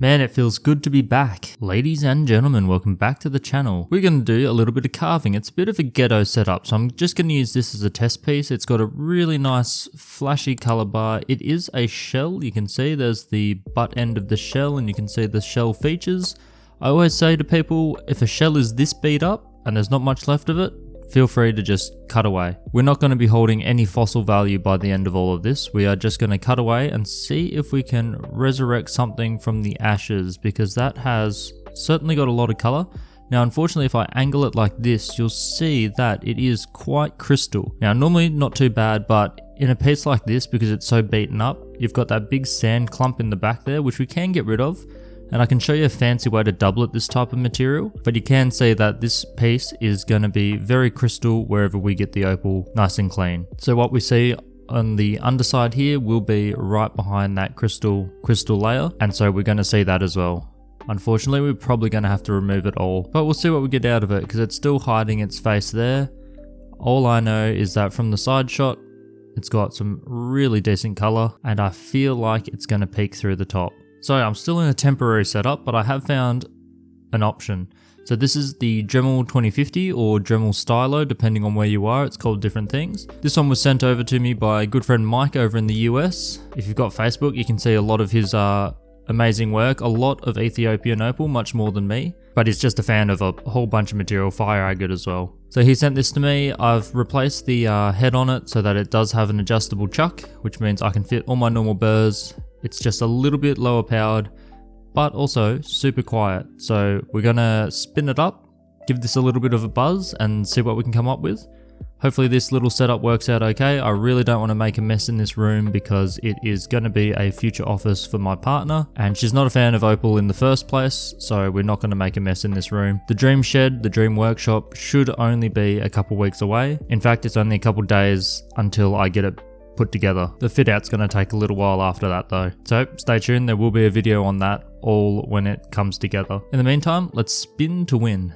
Man, it feels good to be back. Ladies and gentlemen, welcome back to the channel. We're going to do a little bit of carving. It's a bit of a ghetto setup, so I'm just going to use this as a test piece. It's got a really nice flashy color bar. It is a shell. You can see there's the butt end of the shell and you can see the shell features. I always say to people, if a shell is this beat up and there's not much left of it, feel free to just cut away. We're not going to be holding any fossil value by the end of all of this. We are just going to cut away and see if we can resurrect something from the ashes, because that has certainly got a lot of color. Now, unfortunately, if I angle it like this, you'll see that it is quite crystal. Now, normally not too bad, but in a piece like this, because it's so beaten up, you've got that big sand clump in the back there, which we can get rid of. And I can show you a fancy way to double it this type of material, but you can see that this piece is going to be very crystal wherever we get the opal nice and clean. So what we see on the underside here will be right behind that crystal layer, and so we're going to see that as well. Unfortunately, we're probably going to have to remove it all, but we'll see what we get out of it because it's still hiding its face there. All I know is that from the side shot, it's got some really decent color, and I feel like it's going to peek through the top. So I'm still in a temporary setup, but I have found an option. So this is the Dremel 2050 or Dremel Stylo, depending on where you are. It's called different things. This one was sent over to me by a good friend Mike over in the US. If you've got Facebook, you can see a lot of his amazing work, a lot of Ethiopian opal, much more than me. But he's just a fan of a whole bunch of material, fire agate as well. So he sent this to me. I've replaced the head on it so that it does have an adjustable chuck, which means I can fit all my normal burrs. It's just a little bit lower powered, but also super quiet. So we're gonna spin it up, give this a little bit of a buzz and see what we can come up with. Hopefully this little setup works out okay. I really don't want to make a mess in this room because it is going to be a future office for my partner, and she's not a fan of opal in the first place, so we're not going to make a mess in this room. The dream shed, the dream workshop should only be a couple weeks away. In fact, it's only a couple days until I get it put together. The fit out's going to take a little while after that though. So stay tuned, there will be a video on that all when it comes together. In the meantime, let's spin to win.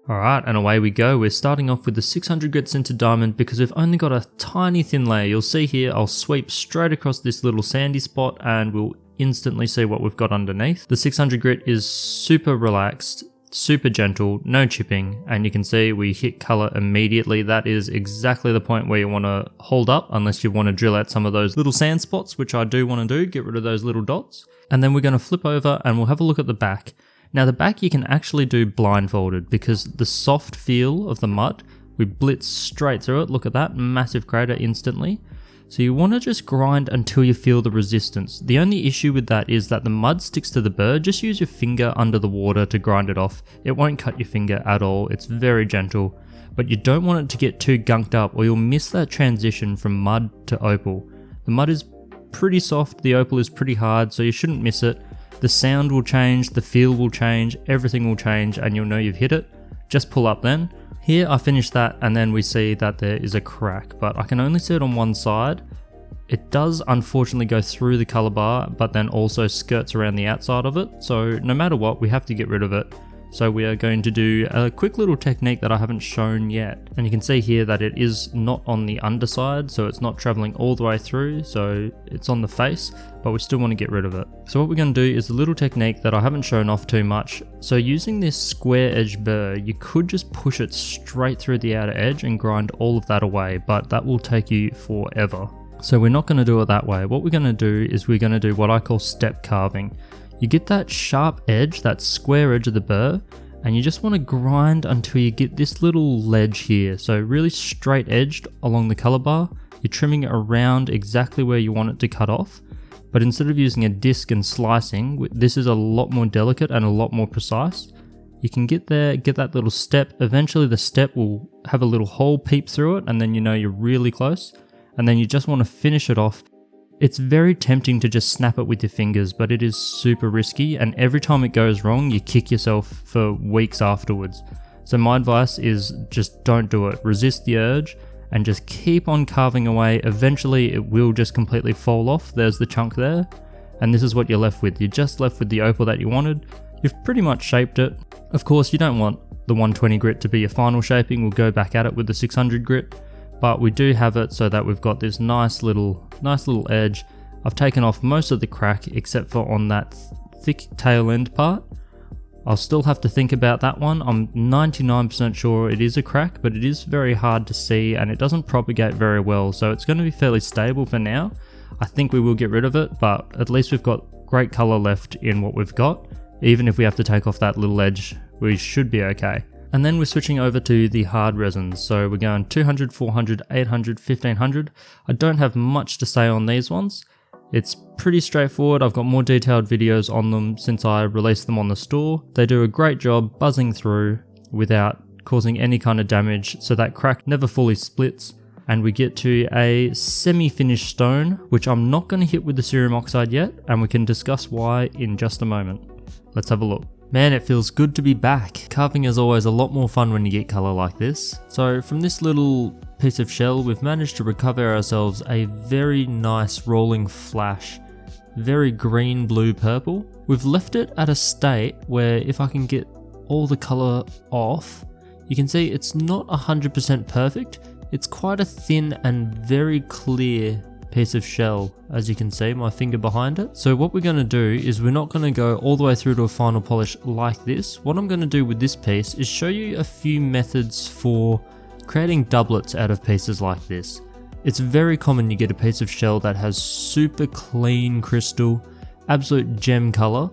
Alright, and away we go. We're starting off with the 600 grit sintered diamond because we've only got a tiny thin layer. You'll see here, I'll sweep straight across this little sandy spot and we'll instantly see what we've got underneath. The 600 grit is super relaxed, super gentle, no chipping, and you can see we hit color immediately. That is exactly the point where you want to hold up, unless you want to drill out some of those little sand spots, which I do want to do, get rid of those little dots. And then we're going to flip over and we'll have a look at the back. Now the back you can actually do blindfolded because the soft feel of the mud, we blitz straight through it. Look at that, massive crater instantly. So you want to just grind until you feel the resistance. The only issue with that is that the mud sticks to the burr. Just use your finger under the water to grind it off. It won't cut your finger at all. It's very gentle, but you don't want it to get too gunked up or you'll miss that transition from mud to opal. The mud is pretty soft, the opal is pretty hard, so you shouldn't miss it. The sound will change, the feel will change, everything will change, and you'll know you've hit it. Just pull up then. Here I finished that and then we see that there is a crack, but I can only see it on one side. It does unfortunately go through the color bar, but then also skirts around the outside of it. So no matter what, we have to get rid of it. So we are going to do a quick little technique that I haven't shown yet. And you can see here that it is not on the underside, so it's not traveling all the way through, so it's on the face, but we still want to get rid of it. So what we're going to do is a little technique that I haven't shown off too much. So using this square edge burr, you could just push it straight through the outer edge and grind all of that away, but that will take you forever. So we're not going to do it that way. What we're going to do is we're going to do what I call step carving. You get that sharp edge, that square edge of the burr, and you just want to grind until you get this little ledge here. So really straight edged along the color bar. You're trimming it around exactly where you want it to cut off. But instead of using a disc and slicing, this is a lot more delicate and a lot more precise. You can get there, get that little step. Eventually the step will have a little hole peep through it, and then you know you're really close. And then you just want to finish it off. It's very tempting to just snap it with your fingers, but it is super risky, and every time it goes wrong, you kick yourself for weeks afterwards. So my advice is just don't do it. Resist the urge and just keep on carving away. Eventually it will just completely fall off. There's the chunk there, and this is what you're left with. You're just left with the opal that you wanted. You've pretty much shaped it. Of course, you don't want the 120 grit to be your final shaping. We'll go back at it with the 600 grit. But we do have it so that we've got this nice little edge. I've taken off most of the crack except for on that thick tail end part. I'll still have to think about that one. I'm 99% sure it is a crack, but it is very hard to see and it doesn't propagate very well, so it's going to be fairly stable for now. I think we will get rid of it, but at least we've got great colour left in what we've got. Even if we have to take off that little edge, we should be okay. And then we're switching over to the hard resins. So we're going 200, 400, 800, 1500. I don't have much to say on these ones. It's pretty straightforward. I've got more detailed videos on them since I released them on the store. They do a great job buzzing through without causing any kind of damage, so that crack never fully splits. And we get to a semi-finished stone, which I'm not going to hit with the cerium oxide yet, and we can discuss why in just a moment. Let's have a look. Man, it feels good to be back. Carving is always a lot more fun when you get colour like this. So from this little piece of shell, we've managed to recover ourselves a very nice rolling flash, very green, blue, purple. We've left it at a state where if I can get all the colour off, you can see it's not 100% perfect. It's quite a thin and very clear piece of shell, as you can see, my finger behind it. So what we're going to do is we're not going to go all the way through to a final polish like this. What I'm going to do with this piece is show you a few methods for creating doublets out of pieces like this. It's very common you get a piece of shell that has super clean crystal, absolute gem color,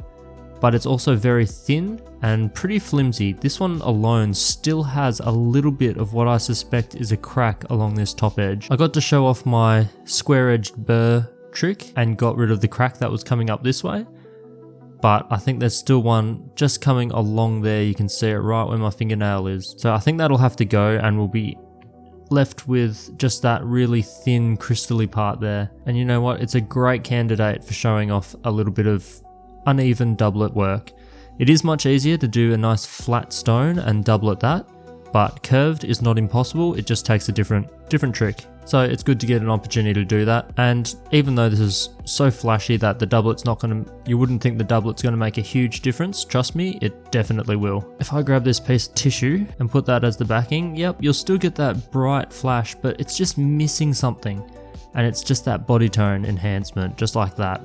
but it's also very thin and pretty flimsy. This one alone still has a little bit of what I suspect is a crack along this top edge. I got to show off my square edged burr trick and got rid of the crack that was coming up this way, but I think there's still one just coming along there. You can see it right where my fingernail is. So I think that'll have to go and we'll be left with just that really thin crystally part there. And you know what? It's a great candidate for showing off a little bit of uneven doublet work. It is much easier to do a nice flat stone and doublet that, but curved is not impossible. It just takes a different trick. So it's good to get an opportunity to do that. And even though this is so flashy that the doublet's not going to, you wouldn't think the doublet's going to make a huge difference, trust me, it definitely will. If I grab this piece of tissue and put that as the backing, yep, you'll still get that bright flash, but it's just missing something. And it's just that body tone enhancement, just like that.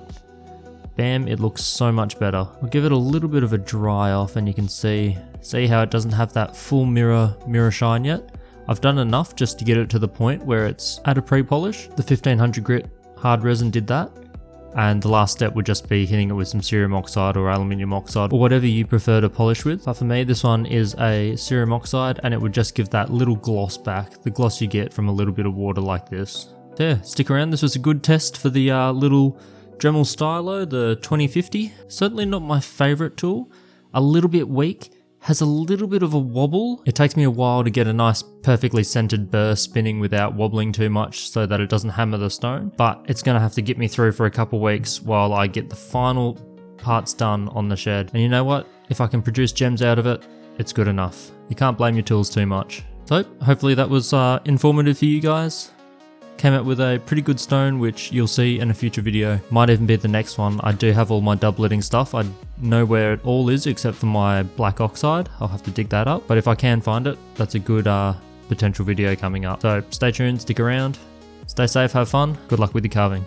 Bam, it looks so much better. I'll give it a little bit of a dry off and you can see how it doesn't have that full mirror shine yet. I've done enough just to get it to the point where it's at a pre-polish. The 1500 grit hard resin did that. And the last step would just be hitting it with some cerium oxide or aluminium oxide or whatever you prefer to polish with. But for me, this one is a cerium oxide and it would just give that little gloss back, the gloss you get from a little bit of water like this. So yeah, stick around. This was a good test for the little Dremel stylo, the 2050. Certainly not my favorite tool. A little bit weak, has a little bit of a wobble. It takes me a while to get a nice perfectly centered burr spinning without wobbling too much so that it doesn't hammer the stone, but it's gonna have to get me through for a couple weeks while I get the final parts done on the shed. And you know what? If I can produce gems out of it, it's good enough. You can't blame your tools too much. So hopefully that was informative for you guys. Came out with a pretty good stone, which you'll see in a future video. Might even be the next one. I do have all my doubletting stuff. I know where it all is except for my black oxide. I'll have to dig that up. But if I can find it, that's a good potential video coming up. So stay tuned, stick around, stay safe, have fun. Good luck with your carving.